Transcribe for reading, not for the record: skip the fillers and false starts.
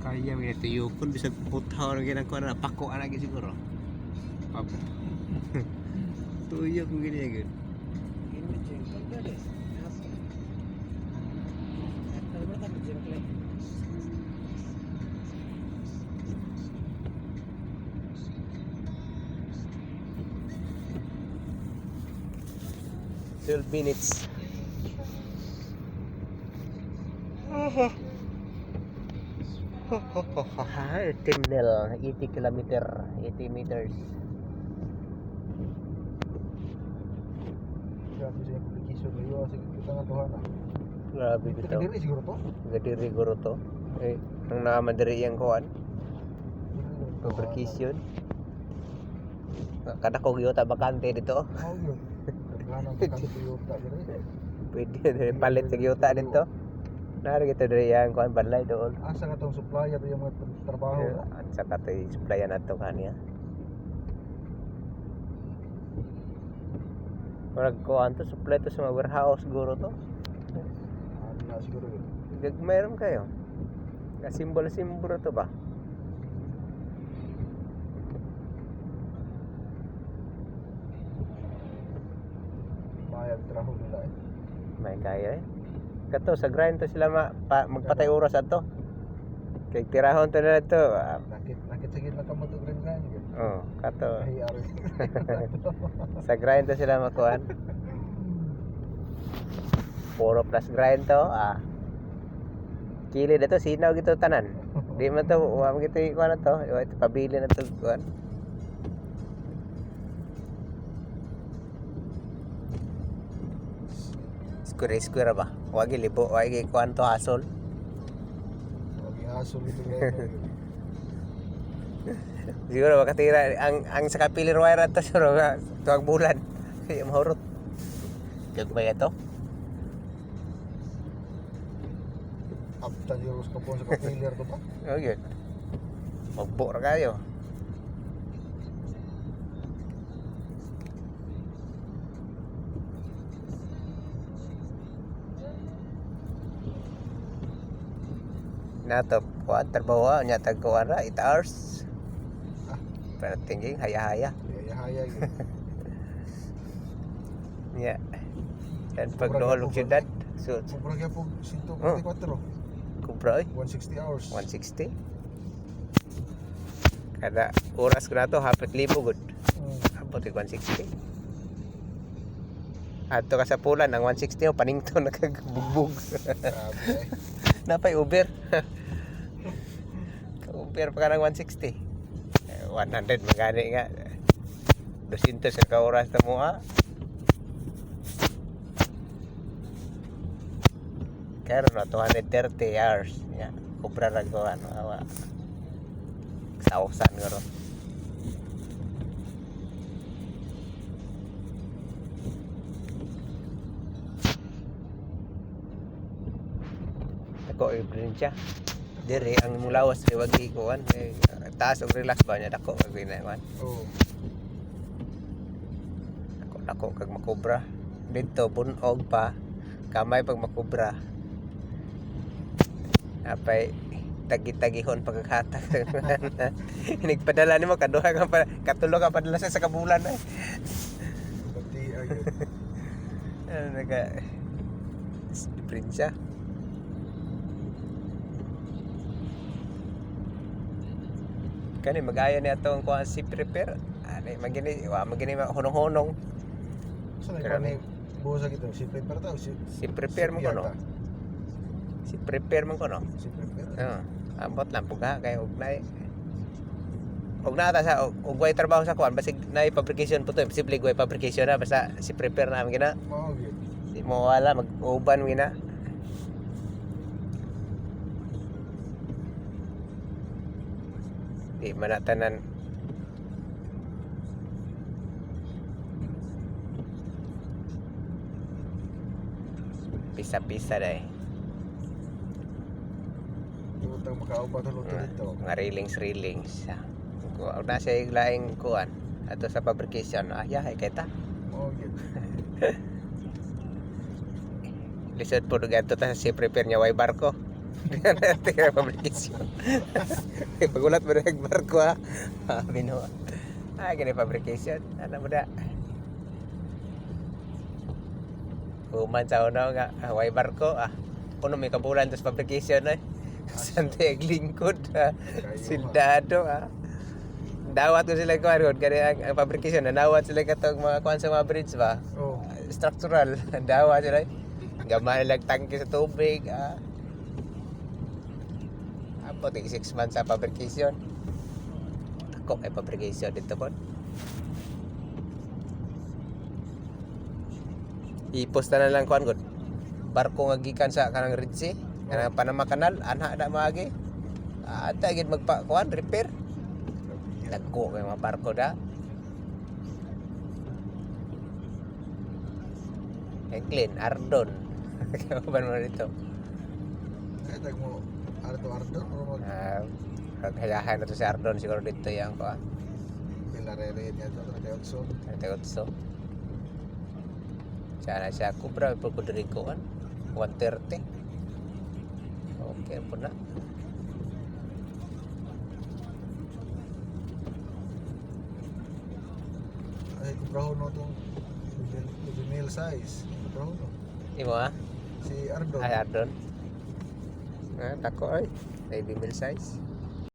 Kaya may tuyo pun bisa putaw lagi nang kuan pako lagi siguro. Apa? Tuyo kung gini ya gitu. Ini jengkol gak deh? Apa? Kalau berapa jengkol? Minutes. Terminal 80 kilometer, 80 meters. Grabe siya yung publikasyon ngayon. Sige, kita nga tuhan na. Grabe Ito dito. kadiri siguro to? Gadiri guro to. Ang naman diri yang kuan. Publication. Kada ko gyota bakante dito. Oh, yun. Kaghanang bakante Toyota. Pwede diri palit sa gyota dito. Nari kita diri yang kuan balay doon. Asa nga itong supplier yung mga trabaho. At saka tayo supplyan nato kaniya. Parang kuan to supply to sa mga warehouse siguro to. Ano na siguro yun. Mayroon kayo. Simbolo-simbolo to ba? Mayag trabaho nila eh. May kaya eh. Kato sa grind to sila magpatay oras ato. Kay tirahon to na to. Nakit sa gitna ka mo ito rin nga. Oh, kato. Kahiyari. Sa grind to sila makuan. 4 plus grind to. Kili dito sinaw gito tanan. Di man to wa gito kuan na to. Ito pabili na to kuan. Square ba? Wagi libo, wagi kuan to hasol. Wagi aso ito ngayon. Siguro makatira ang sa kapilir wire ato siguro nga tuwag bulan. Kaya mahurot. Gagmay ito. Aptan yung kapon sa kapilir to pa. Oh yun. Magbo ra kayo. Nato kuan trabaho nya tag kuan ra 8 hours. Pero tingin haya-haya. Haya yun. Ya. Dan pag dohol og syudad, so Sobrang kaya po 124. kubra oy 160 hours. 160. Kada oras ko na to hapit libo gud. Abot og 160. Adto ka sa pulan ang 160 o panington nakabugbog. Grabe. Napay Uber. Uber pa ka ng 160. 100 magani nga. 200 sa ka-oras na mo ha. Kaya no, 230 hours. Yeah. Kubra lang ko ano. Sausan ko ron. Ako i-blend siya. Dire ang mulawas kay wagi ko taas og relax ba niya dako kag ginawan. Oh. Ako kag makobra. Dito bunog pa kamay pag makobra. Apay tagi-tagihon pagkakata. Hinigpadala nimo kaduha ka pa katulo ka padala sa kabulan ay. Pati ayun. Ano naga print siya. Kani mag-aya ni atong kuan si prepare. Ani magini hunong-hunong. Saan Pero ay busa gitu si prepare tau si prepare mo kono. Si prepare man kono. Si prepare. Ambot lang puga kay ugnay. Og na ta sa og way trabaho sa kuan basig nay fabrication po to, posible way fabrication na basta si prepare na gina. Mao gyud. Di mo wala, mag-uban mo na. Di manatanan. Pisa-pisa dahil. Utang makaupa to luto dito. Mga railings. Kung na siya laing kuan ato sa fabrication, yahay kita. Oh, yun. Lisod po gato ta si prepare niya way barko. Tingnan fabrication. Pagulat mo na yung barko ha. Binuha. Gini fabrication. Ano mo na? Human sa unaw nga, way barko puno may kabulan sa fabrication Sante lingkod sildado dawat ko sila karon kani ang fabrication dawat sila katong mga kuan sa mga bridge ba Oh. structural dawat sila gamay lang tangke sa tubig apo 6 months sa fabrication ako ay fabrication dito po iposta na lang kuan gud barko nga gikan sa kanang Red Sea kanang Panama Canal ana da maagi ata gid magpa kuan repair dagko kay mga barko da clean Ardon kaban mo dito Kaya tag mo arto o mag kayahan na to si Ardon siguro dito yang kuan pilarere niya to kaya so. Tegotso sana siya kubra po ko diri ko 130 okay po na Ay kubraho no tong juvenile size. Kubraho no. imo Si Ardo. ay Ardon tako ay baby mill size